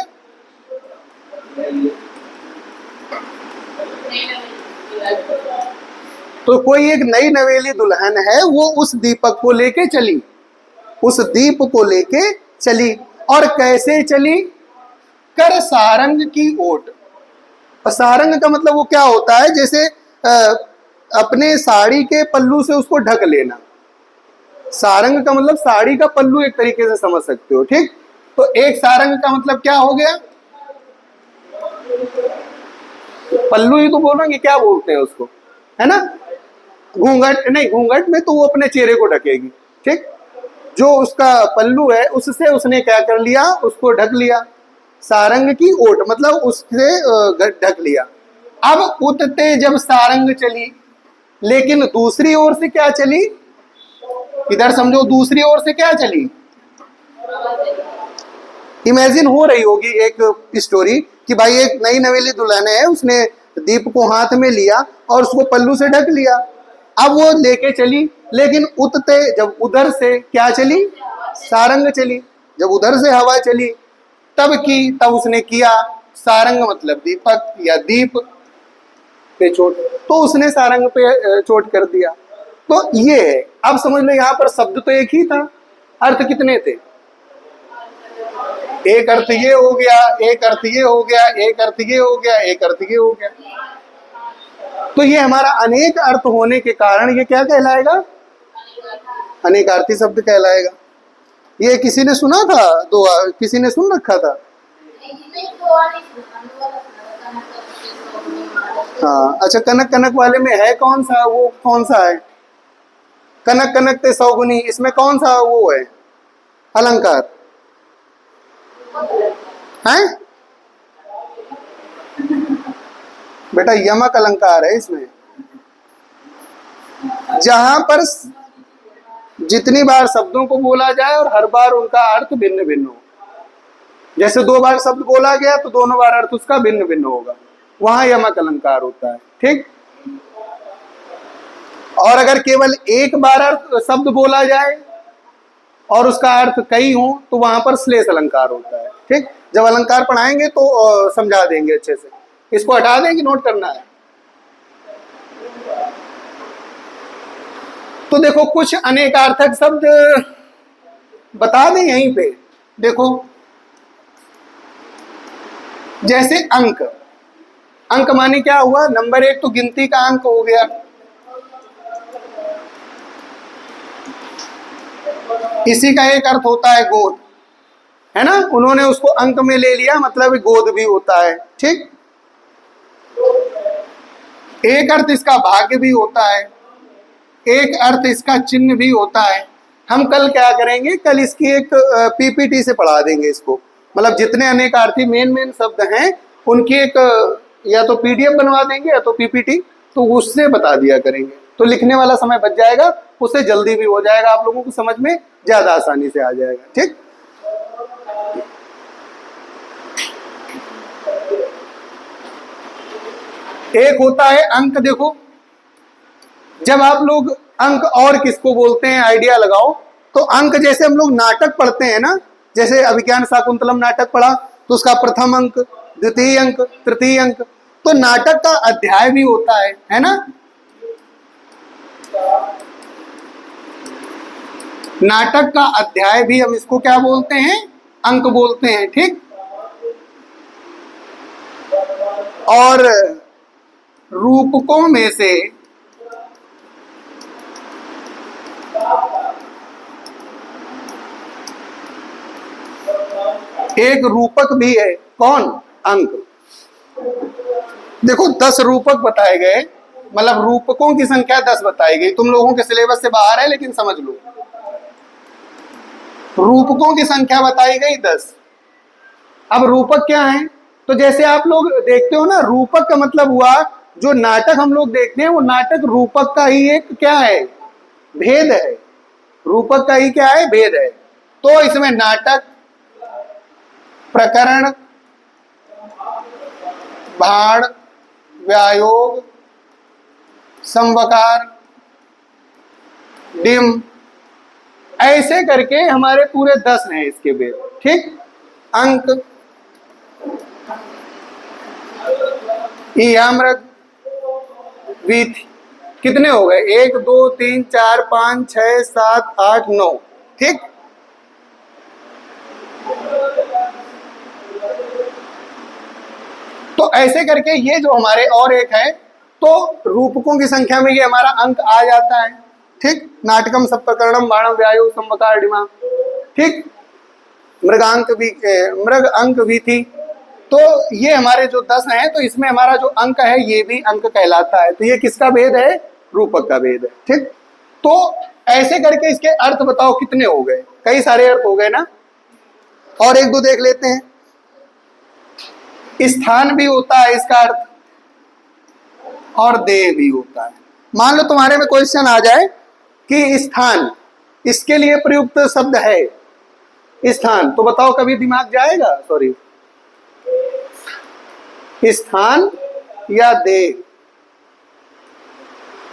तो कोई एक नई नवेली दुल्हन है, वो उस दीपक को लेके चली, उस दीप को लेके चली। और कैसे चली? कर सारंग की ओट। और सारंग का मतलब वो क्या होता है? जैसे अपने साड़ी के पल्लू से उसको ढक लेना। सारंग का मतलब साड़ी का पल्लू एक तरीके से समझ सकते हो, ठीक। तो एक सारंग का मतलब क्या हो गया, पल्लू ही तो बोल रहे हैं कि क्या बोलते हैं उसको, है ना। घूंघट नहीं, घूंघट में तो वो अपने चेहरे को ढकेगी, ठीक। जो उसका पल्लू है उससे उसने क्या कर लिया, उसको ढक लिया। सारंग की ओट मतलब उससे ढक लिया। अब उतते जब सारंग चली, लेकिन दूसरी ओर से क्या चली, इधर समझो दूसरी ओर से क्या चली। इमेजिन हो रही होगी एक स्टोरी कि भाई एक नई नवेली दुल्हन है, उसने दीप को हाथ में लिया और उसको पल्लू से ढक लिया। अब वो लेके चली, लेकिन उतते जब उधर से क्या चली, सारंग चली। जब उधर से हवा चली तब उसने किया, सारंग मतलब दीपक या दीप पे चोट, तो उसने सारंग पे चोट कर दिया। तो ये है, अब समझ लो यहाँ पर शब्द तो एक ही था, अर्थ कितने थे, एक अर्थ ये हो गया, एक अर्थ ये हो गया, एक अर्थ ये हो गया, एक अर्थ ये हो गया। तो ये हमारा अनेक अर्थ होने के कारण ये क्या कहलाएगा, अनेकार्थी शब्द कहलाएगा। ये किसी ने सुना था, दो किसी ने सुन रखा था। हाँ अच्छा, कनक कनक वाले में है कौन सा, वो कौन सा है, कनक कनक ते सौगुनी, इसमें कौन सा वो है अलंकार है बेटा, यमक अलंकार है इसमें। जहां पर जितनी बार शब्दों को बोला जाए और हर बार उनका अर्थ भिन्न भिन्न हो, जैसे 2 बार शब्द बोला गया तो दोनों बार अर्थ उसका भिन्न भिन्न होगा, वहां यमक अलंकार होता है, ठीक। और अगर केवल एक बार अर्थ शब्द बोला जाए और उसका अर्थ कई हो तो वहां पर श्लेष अलंकार होता है, ठीक। जब अलंकार पढ़ाएंगे तो समझा देंगे अच्छे से, इसको हटा देंगे, नोट करना है। तो देखो कुछ अनेकार्थक शब्द बता दें यहीं पे, देखो जैसे अंक, अंक माने क्या हुआ, नंबर 1 तो गिनती का अंक हो गया। इसी का एक अर्थ होता है गोद, है ना, उन्होंने उसको अंक में ले लिया, मतलब गोद भी होता है, ठीक। एक अर्थ इसका भाग्य भी होता है, एक अर्थ इसका चिन्ह भी होता है। हम कल क्या करेंगे, कल इसकी एक पीपीटी से पढ़ा देंगे इसको, मतलब जितने अनेकार्थी मेन शब्द हैं उनकी एक या तो पीडीएफ बनवा देंगे या तो पीपीटी, तो उससे बता दिया करेंगे, तो लिखने वाला समय बच जाएगा, उससे जल्दी भी हो जाएगा, आप लोगों को समझ में ज्यादा आसानी से आ जाएगा, ठीक। एक होता है अंक, देखो जब आप लोग अंक और किसको बोलते हैं आइडिया लगाओ, तो अंक जैसे हम लोग नाटक पढ़ते हैं ना, जैसे अभिज्ञान शाकुंतलम नाटक पढ़ा तो उसका प्रथम अंक, द्वितीय अंक, तृतीय अंक, तो नाटक का अध्याय भी होता है ना। नाटक का अध्याय भी हम इसको क्या बोलते हैं, अंक बोलते हैं, ठीक। और रूपकों में से एक रूपक भी है, कौन, अंक। देखो 10 रूपक बताए गए, मतलब रूपकों की संख्या 10 बताई गई, तुम लोगों के सिलेबस से बाहर है लेकिन समझ लो, रूपकों की संख्या बताई गई 10। अब रूपक क्या है, तो जैसे आप लोग देखते हो ना, रूपक का मतलब हुआ जो नाटक हम लोग देखते हैं वो नाटक रूपक का ही एक क्या है, भेद है, रूपक का ही क्या है, भेद है। तो इसमें नाटक, प्रकरण, भाण, व्यायोग, संवकार, डिम, ऐसे करके हमारे पूरे 10 हैं इसके भेद, ठीक। अंक, यामृग, वीथि, कितने हो गए, 1 2 3 4 5 6 7 8 9, ठीक। तो ऐसे करके ये जो हमारे और एक है, तो रूपकों की संख्या में ये हमारा अंक आ जाता है। ठीक, नाटकम सप्तकर्णम बाणम व्यायो संवकारिणीमा, ठीक, मृगांक भी मृग अंक भी थी। तो ये हमारे जो 10 हैं, तो इसमें हमारा जो अंक है ये भी अंक कहलाता है। तो ये किसका भेद है? रूपक का भेद है। ठीक, तो ऐसे करके इसके अर्थ बताओ कितने हो गए? कई सारे अर्थ हो गए ना। और एक दो देख लेते हैं। स्थान भी होता है इसका अर्थ, और देह भी होता है। मान लो तुम्हारे में क्वेश्चन आ जाए कि स्थान, इसके लिए प्रयुक्त शब्द है स्थान, तो बताओ कभी दिमाग जाएगा? सॉरी, स्थान या देह?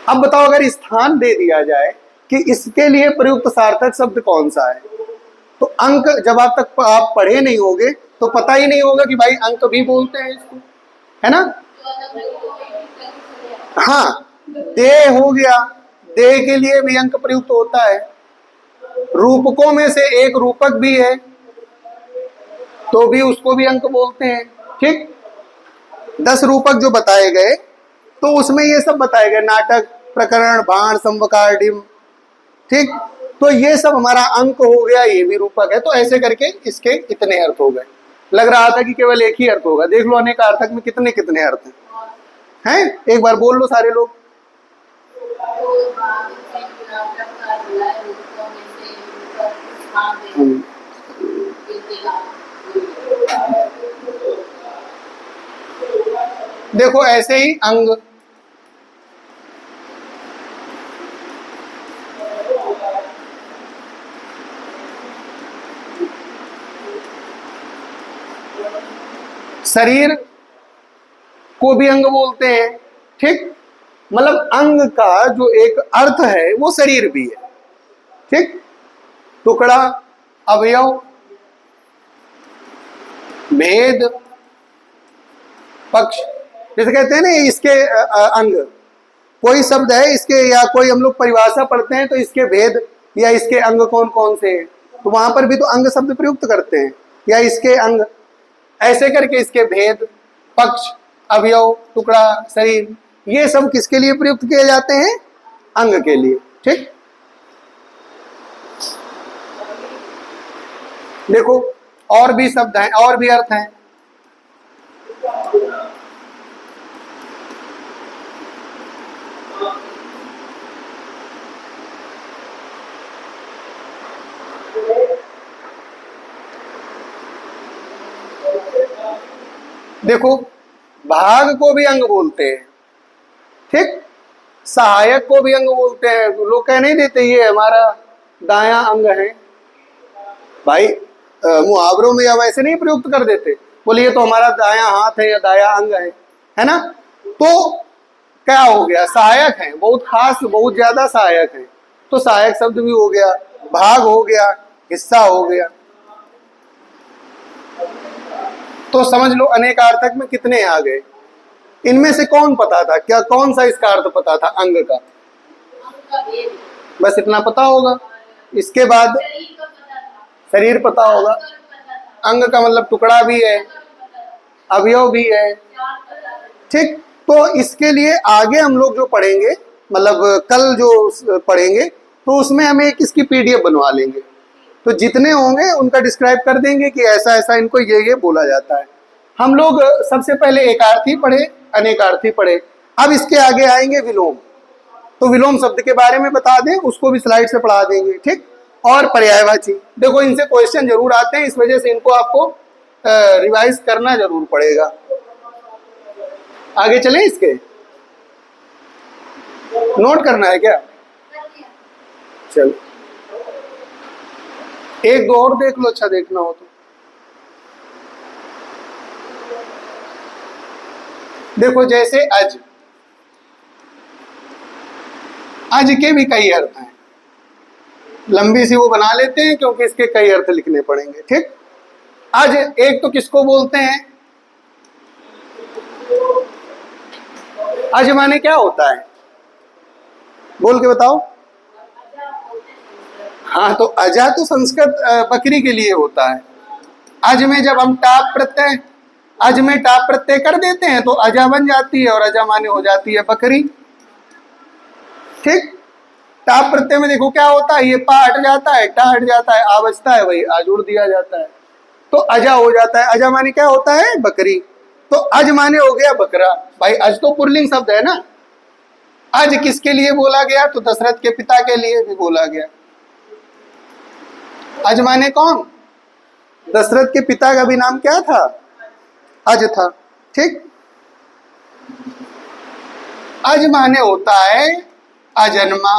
अब बताओ अगर स्थान दे दिया जाए कि इसके लिए प्रयुक्त सार्थक शब्द कौन सा है, तो अंक जब आप पढ़े नहीं होगे तो पता ही नहीं होगा कि भाई अंक भी बोलते हैं इसको, है ना। हाँ, देह हो गया, देह के लिए भी अंक प्रयुक्त होता है। रूपकों में से एक रूपक भी है, तो भी उसको भी अंक बोलते हैं। ठीक, 10 रूपक जो बताए गए, तो उसमें ये सब बताए गए, नाटक, प्रकरण, बाण, संवकारिणीम। ठीक, तो ये सब हमारा अंक हो गया, ये भी रूपक है। तो ऐसे करके इसके इतने अर्थ हो गए। लग रहा था कि केवल एक ही अर्थ होगा, देख लो अनेकार्थक में कितने कितने अर्थ हैं। एक बार बोल लो सारे लोग। देखो ऐसे ही अंग, शरीर को भी अंग बोलते हैं। ठीक, मतलब अंग का जो एक अर्थ है वो शरीर भी है। ठीक, टुकड़ा, अवयव, भेद, पक्ष, जैसे कहते हैं ना इसके अंग, कोई शब्द है इसके, या कोई हम लोग परिभाषा पढ़ते हैं तो इसके भेद या इसके अंग कौन कौन से हैं, तो वहां पर भी तो अंग शब्द प्रयुक्त करते हैं, या इसके अंग। ऐसे करके इसके भेद, पक्ष, अवयव, टुकड़ा, शरीर, ये सब किसके लिए प्रयुक्त किए जाते हैं? अंग के लिए। ठीक, देखो और भी शब्द हैं, और भी अर्थ हैं। देखो, भाग को भी अंग बोलते हैं। ठीक, सहायक को भी अंग बोलते हैं। लोग कह नहीं देते ये हमारा दायां अंग है, भाई मुहावरों में या वैसे नहीं प्रयुक्त कर देते, बोले ये तो हमारा दायां हाथ है या दायां अंग है ना। तो क्या हो गया? सहायक है, बहुत खास, बहुत ज्यादा सहायक है, तो सहायक शब्द भी हो गया, भाग हो गया, हिस्सा हो गया। तो समझ लो अनेकार्थक में कितने आ गए। इनमें से कौन पता था, क्या कौन सा इसका अर्थ पता था अंग का? बस इतना पता होगा। इसके बाद शरीर पता होगा, अंग का मतलब टुकड़ा भी है, अवयव भी है। ठीक, तो इसके लिए आगे हम लोग जो पढ़ेंगे, मतलब कल जो पढ़ेंगे, तो उसमें हमें एक इसकी पीडीएफ बनवा लेंगे, तो जितने होंगे उनका डिस्क्राइब कर देंगे कि ऐसा ऐसा इनको ये बोला जाता है। हम लोग सबसे पहले एकार्थी पढ़े, अनेकार्थी पढ़े, अब इसके आगे आएंगे विलोम। तो विलोम शब्द के बारे में बता दें, उसको भी स्लाइड से पढ़ा देंगे। ठीक, और पर्यायवाची, देखो इनसे क्वेश्चन जरूर आते हैं, इस वजह से इनको आपको रिवाइज करना जरूर पड़ेगा। आगे चलें, इसके नोट करना है क्या? चलो एक दो और देख लो, अच्छा देखना हो तो। देखो जैसे अज, अज के भी कई अर्थ हैं, लंबी सी वो बना लेते हैं क्योंकि इसके कई अर्थ लिखने पड़ेंगे। ठीक, अज एक तो किसको बोलते हैं? अज माने क्या होता है, बोल के बताओ। हाँ, तो अजा तो संस्कृत बकरी के लिए होता है। अज में जब हम टाप प्रत्यय अज में टाप प्रत्यय कर देते हैं तो अजा बन जाती है और अजा माने हो जाती है बकरी। ठीक, टाप प्रत्यय में देखो क्या होता है, ये पा हट जाता है, टा हट जाता है, आ बचता है, वही आ जोड़ दिया जाता है तो अजा हो जाता है। अजा माने क्या होता है, बकरी। तो अज माने हो गया बकरा। भाई अज तो पुल्लिंग शब्द है ना। अज किसके लिए बोला गया, तो दशरथ के पिता के लिए भी बोला गया। अज माने कौन, दशरथ के पिता का भी नाम क्या था, अज था। ठीक, अज माने होता है अजन्मा,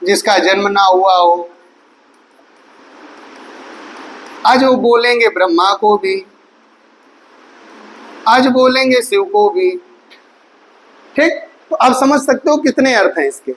जिसका जन्म ना हुआ हो। आज वो बोलेंगे ब्रह्मा को भी, आज बोलेंगे शिव को भी। ठीक, तो आप समझ सकते हो कितने अर्थ हैं इसके।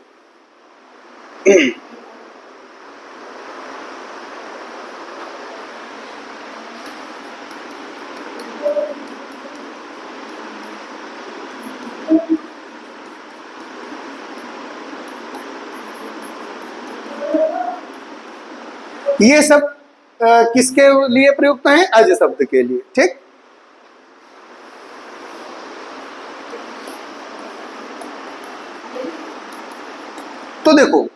ये सब किसके लिए प्रयुक्त हैं, अज शब्द के लिए। ठीक, तो देखो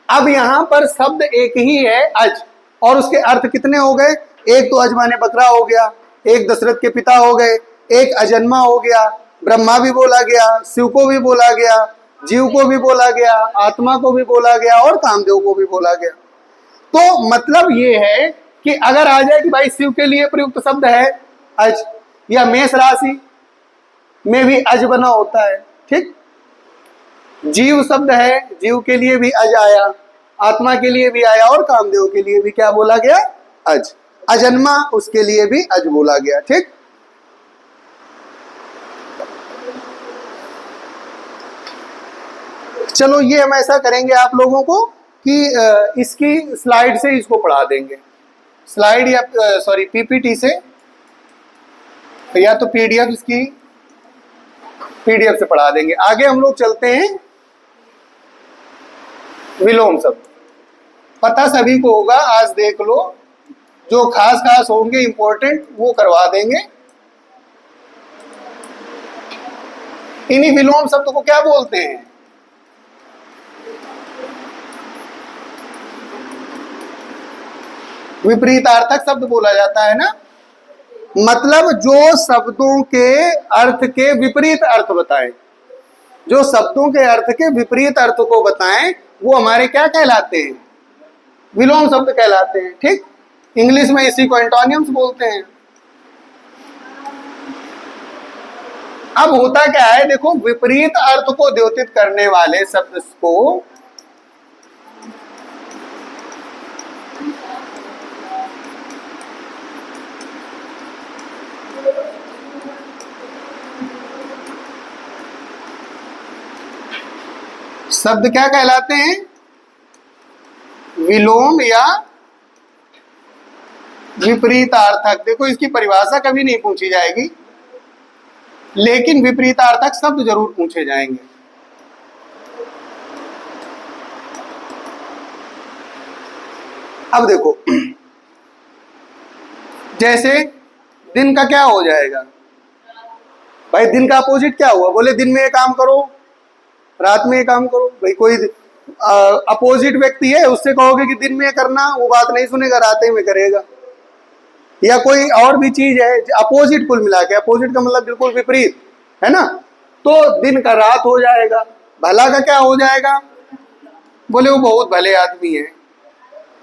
अब यहां पर शब्द एक ही है अज, और उसके अर्थ कितने हो गए, एक तो अज माने बकरा हो गया, एक दशरथ के पिता हो गए, एक अजन्मा हो गया, ब्रह्मा भी बोला गया, शिव को भी बोला गया, जीव को भी बोला गया, आत्मा को भी बोला गया और कामदेव को भी बोला गया। तो मतलब ये है कि अगर आ जाए कि भाई शिव के लिए प्रयुक्त शब्द है अज, या मेष राशि में भी अज बना होता है। ठीक, जीव शब्द है, जीव के लिए भी अज आया, आत्मा के लिए भी आया और कामदेव के लिए भी क्या बोला गया, अज। अजन्मा उसके लिए भी अज बोला गया। ठीक, चलो ये हम ऐसा करेंगे आप लोगों को कि इसकी स्लाइड से इसको पढ़ा देंगे, स्लाइड या सॉरी पीपीटी से, या तो पीडीएफ, इसकी पीडीएफ से पढ़ा देंगे। आगे हम लोग चलते हैं विलोम शब्द। पता सभी को होगा, आज देख लो, जो खास खास होंगे इंपॉर्टेंट वो करवा देंगे। इन्हीं विलोम शब्द को क्या बोलते हैं, विपरीतार्थक शब्द बोला जाता है ना। मतलब जो शब्दों के अर्थ के विपरीत अर्थ बताएं, जो शब्दों के अर्थ के विपरीत अर्थ को बताएं, वो हमारे क्या कहलाते हैं, विलोम शब्द कहलाते हैं। ठीक, इंग्लिश में इसी को एंटोनियम्स बोलते हैं। अब होता क्या है, देखो विपरीत अर्थ को द्योतित करने वाले शब्द को शब्द क्या कहलाते हैं, विलोम या विपरीतार्थक। देखो इसकी परिभाषा कभी नहीं पूछी जाएगी, लेकिन विपरीतार्थक शब्द जरूर पूछे जाएंगे। अब देखो जैसे दिन का क्या हो जाएगा, भाई दिन का अपोजिट क्या हुआ, बोले दिन में ये काम करो, रात में ये काम करो। भाई कोई अपोजिट व्यक्ति है, उससे कहोगे कि दिन में करना, वो बात नहीं सुनेगा, रात में करेगा। या कोई और भी चीज है अपोजिट, कुल मिला के अपोजिट का मतलब बिल्कुल विपरीत है ना, तो दिन का रात हो जाएगा। भला का क्या हो जाएगा, बोले वो बहुत भले आदमी है।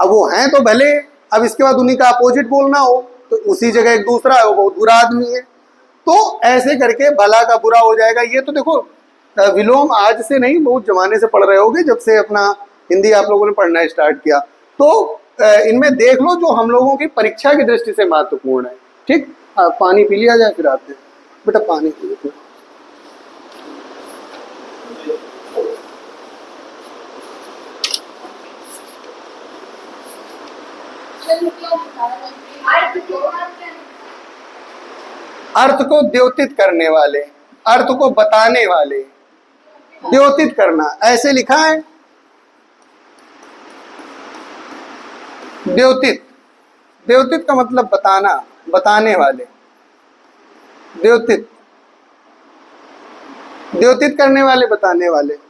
अब वो हैं तो भले, अब इसके बाद उन्हीं का अपोजिट बोलना हो तो उसी जगह एक दूसरा है, वो बहुत बुरा आदमी है। तो ऐसे करके भला का बुरा हो जाएगा। ये तो देखो विलोम आज से नहीं, बहुत जमाने से पढ़ रहे होगे, जब से अपना हिंदी आप लोगों ने पढ़ना स्टार्ट किया। तो इनमें देख लो जो हम लोगों की परीक्षा की दृष्टि से महत्वपूर्ण है। ठीक, पानी पी लिया जाए फिर आते हैं। बेटा पानी पी लो। अर्थ को द्योतित करने वाले, अर्थ को बताने वाले, द्योतित करना, ऐसे लिखा है द्योतित। द्योतित का मतलब बताना, बताने वाले। द्योतित, द्योतित करने वाले, बताने वाले।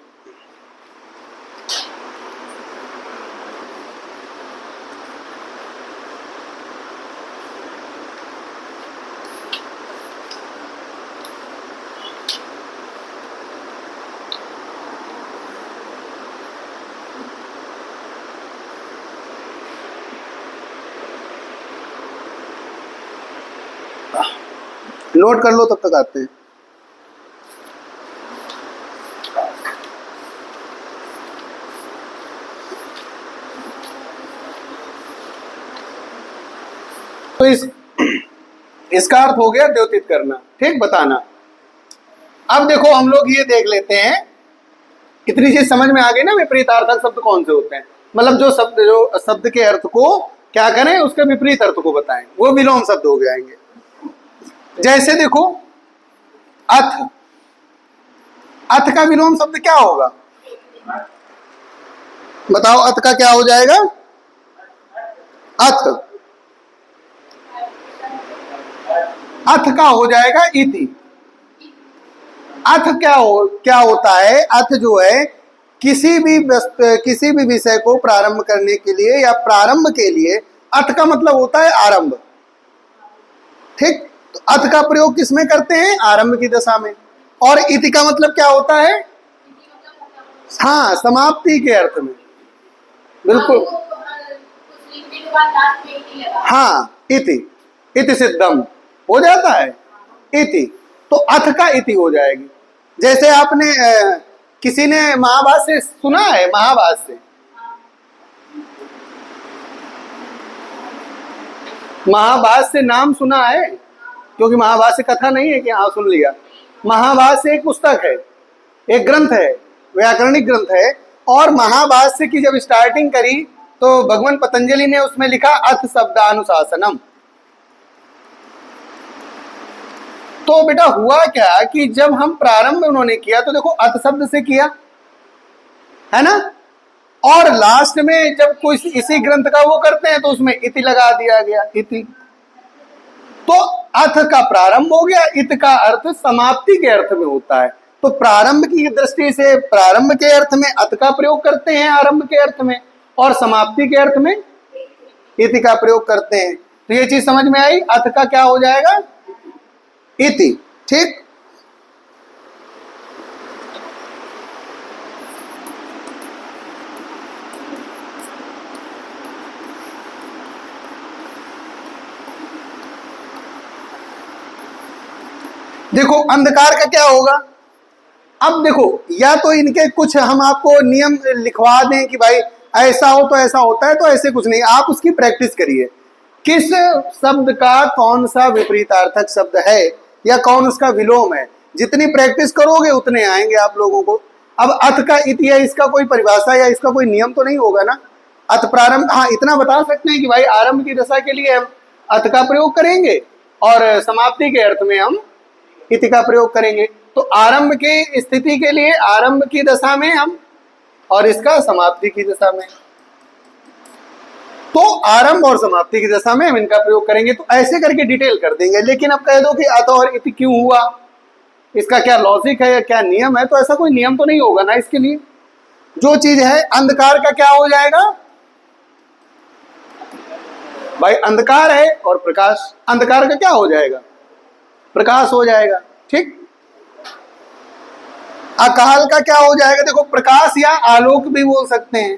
नोट कर लो, तब तक आते हैं। तो इसका अर्थ हो गया द्योतित करना, ठीक, बताना। अब देखो हम लोग ये देख लेते हैं, इतनी चीज समझ में आ गई ना, विपरीतार्थक शब्द कौन से होते हैं, मतलब जो शब्द के अर्थ को क्या करें, उसके विपरीत अर्थ को बताएं, वो विलोम शब्द हो जाएंगे। जैसे देखो अथ, अथ का विलोम शब्द क्या होगा, बताओ, अथ का क्या हो जाएगा, अथ, अथ का हो जाएगा इति। अथ क्या होता है, अथ जो है किसी भी विषय को प्रारंभ करने के लिए या प्रारंभ के लिए, अथ का मतलब होता है आरंभ, ठीक। तो अथ का प्रयोग किसमें करते हैं, आरंभ की दशा में। और इति का मतलब क्या होता है, हाँ, समाप्ति के अर्थ में, बिल्कुल, हाँ, इति, इति सिद्धम हो जाता है, इति। तो अथ का इति हो जाएगी। जैसे आपने किसी ने महाभाष्य सुना है, महाभाष्य, महाभाष्य नाम सुना है, क्योंकि महाभाष्य कथा नहीं है कि हाँ सुन लिया। महाभाष्य एक पुस्तक है, एक ग्रंथ है, व्याकरणिक ग्रंथ है। और महाभाष्य की जब स्टार्टिंग करी तो भगवान पतंजलि ने उसमें लिखा अथ शब्दानुशासनम। तो बेटा हुआ क्या कि जब हम प्रारंभ उन्होंने किया तो देखो अथ शब्द से किया है ना, और लास्ट में जब कोई इसी ग्रंथ का वो करते हैं तो उसमें इति लगा दिया गया, इति। तो अथ का प्रारंभ हो गया, इत का अर्थ समाप्ति के अर्थ में होता है। तो प्रारंभ की दृष्टि से प्रारंभ के अर्थ में अथ का प्रयोग करते हैं आरंभ के अर्थ में, और समाप्ति के अर्थ में इति का प्रयोग करते हैं। तो ये चीज समझ में आई, अथ का क्या हो जाएगा, इति, ठीक। देखो अंधकार का क्या होगा, अब देखो या तो इनके कुछ हम आपको नियम लिखवा दें कि भाई ऐसा हो तो ऐसा होता है, तो ऐसे कुछ नहीं, आप उसकी प्रैक्टिस करिए, किस शब्द का कौन सा विपरीतार्थक शब्द है या कौन उसका विलोम है। जितनी प्रैक्टिस करोगे उतने आएंगे आप लोगों को। अब अथ का इति है, इसका कोई परिभाषा या इसका कोई नियम तो नहीं होगा ना। अथ प्रारंभ, हाँ इतना बता सकते हैं कि भाई आरंभ की दशा के लिए हम अथ का प्रयोग करेंगे और समाप्ति के अर्थ में हम इति का प्रयोग करेंगे। तो आरंभ की स्थिति के लिए आरंभ की दशा में हम, और इसका समाप्ति की दशा में, तो आरंभ और समाप्ति की दशा में हम इनका प्रयोग करेंगे। तो ऐसे करके डिटेल कर देंगे। लेकिन अब कह दो कि अथ और इति क्यों हुआ, इसका क्या लॉजिक है या क्या नियम है, तो ऐसा कोई नियम तो नहीं होगा ना इसके लिए। जो चीज है, अंधकार का क्या हो जाएगा भाई, अंधकार है और प्रकाश, अंधकार का क्या हो जाएगा, प्रकाश हो जाएगा, ठीक। अकाल का क्या हो जाएगा, देखो प्रकाश या आलोक भी बोल सकते हैं।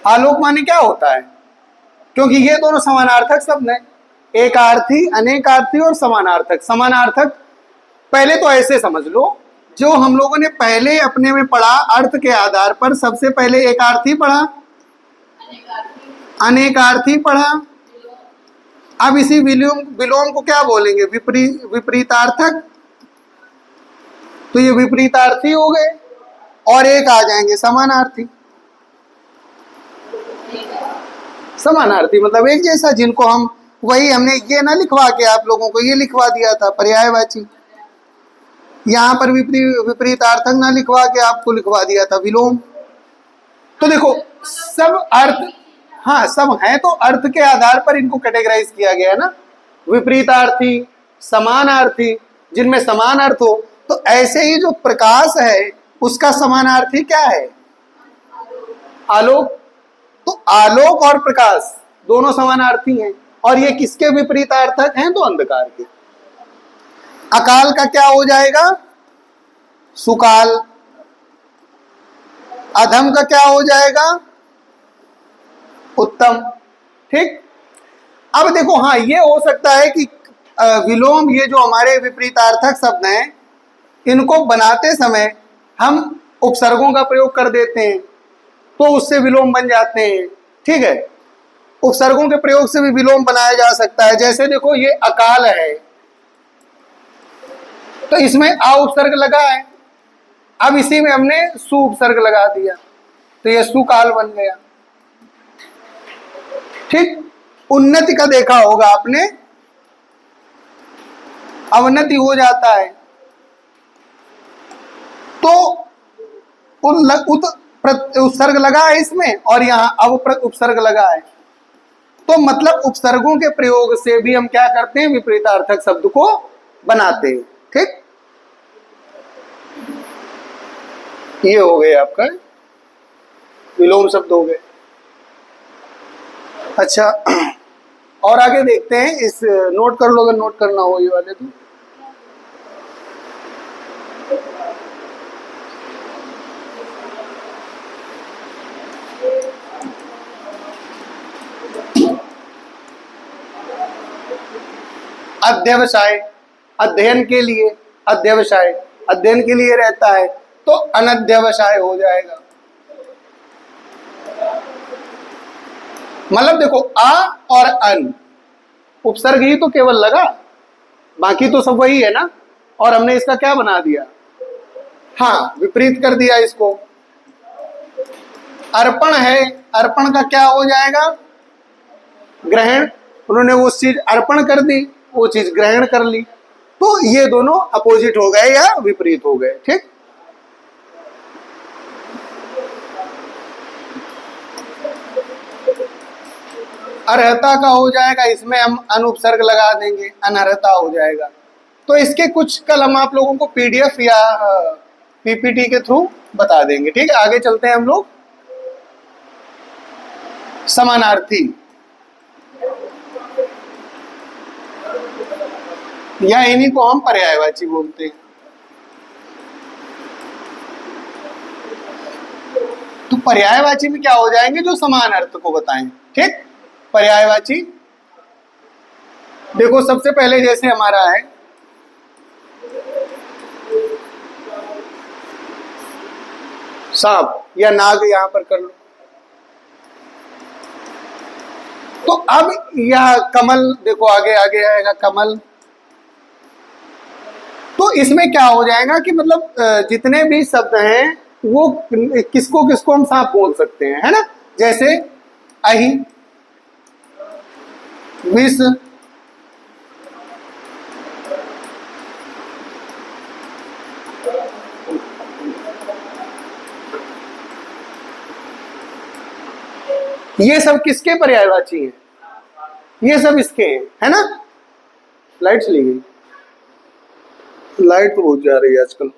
आलोक माने क्या होता है, क्योंकि ये दोनों समानार्थक शब्द हैं, एकार्थी, अनेकार्थी और समानार्थक। समानार्थक पहले तो ऐसे समझ लो, जो हम लोगों ने पहले अपने में पढ़ा अर्थ के आधार पर, सबसे पहले एकार्थी पढ़ा, अनेकार्थी पढ़ा, अब इसी विलोम को क्या बोलेंगे, विपरीतार्थक। तो ये विपरीतार्थी हो गए, और एक आ जाएंगे समानार्थी। समानार्थी मतलब एक जैसा, जिनको हम, वही हमने ये ना लिखवा के आप लोगों को ये लिखवा दिया था पर्यायवाची, यहां पर विपरीतार्थक ना लिखवा के आपको लिखवा दिया था विलोम। तो देखो सब अर्थ, हाँ सब हैं, तो अर्थ के आधार पर इनको कैटेगराइज किया गया है ना, विपरीतार्थी, समानार्थी, जिनमें समान अर्थ हो। तो ऐसे ही जो प्रकाश है उसका समानार्थी क्या है? आलोक। तो आलोक और प्रकाश दोनों समानार्थी हैं, और ये किसके विपरीतार्थक हैं? तो अंधकार के। अकाल का क्या हो जाएगा? सुकाल। अधम का क्या हो जाएगा? उत्तम। ठीक। अब देखो, हाँ ये हो सकता है कि विलोम, ये जो हमारे विपरीतार्थक शब्द हैं, इनको बनाते समय हम उपसर्गों का प्रयोग कर देते हैं तो उससे विलोम बन जाते हैं। ठीक है, उपसर्गों के प्रयोग से भी विलोम बनाया जा सकता है। जैसे देखो, ये अकाल है तो इसमें आ उपसर्ग लगा है, अब इसी में हमने सु उपसर्ग लगा दिया तो ये सुकाल बन गया। ठीक। उन्नति का देखा होगा आपने, अवनति हो जाता है तो उपसर्ग लगा है इसमें, और यहां अब उपसर्ग लगा है। तो मतलब उपसर्गों के प्रयोग से भी हम क्या करते हैं? विपरीतार्थक शब्द को बनाते हैं। ठीक। ये हो गए आपका विलोम शब्द हो गए। अच्छा, और आगे देखते हैं। इस नोट कर लो अगर नोट करना हो ये वाले तो। अध्यवसाय, अध्ययन के लिए, अध्यवसाय अध्ययन के लिए रहता है तो अनध्यवसाय हो जाएगा। मतलब देखो, आ और अन उपसर्ग ही तो केवल लगा, बाकी तो सब वही है ना, और हमने इसका क्या बना दिया? हाँ, विपरीत कर दिया इसको। अर्पण है, अर्पण का क्या हो जाएगा? ग्रहण। उन्होंने वो चीज अर्पण कर दी, वो चीज ग्रहण कर ली, तो ये दोनों अपोजिट हो गए या विपरीत हो गए। ठीक। अर्हता का हो जाएगा, इसमें हम अनुपसर्ग लगा देंगे, अनर्हता हो जाएगा। तो इसके कुछ कल हम आप लोगों को पीडीएफ या पीपीटी के थ्रू बता देंगे। ठीक है, आगे चलते हैं हम लोग। समानार्थी, या इन्हीं को हम पर्यायवाची बोलते हैं। तो पर्यायवाची में क्या हो जाएंगे? जो समान अर्थ को बताएं। ठीक। पर्यायवाची देखो, सबसे पहले जैसे हमारा है सांप या नाग, यहां पर कर लो। तो अब यह कमल, देखो आगे आगे आएगा कमल। तो इसमें क्या हो जाएगा कि मतलब जितने भी शब्द हैं वो किसको किसको हम सांप बोल सकते हैं, है ना। जैसे अहि, विष, ये सब किसके पर्यायवाची हैं? ये सब इसके हैं, है ना। लाइट चली गई, लाइट तो बहुत जा रही है आजकल।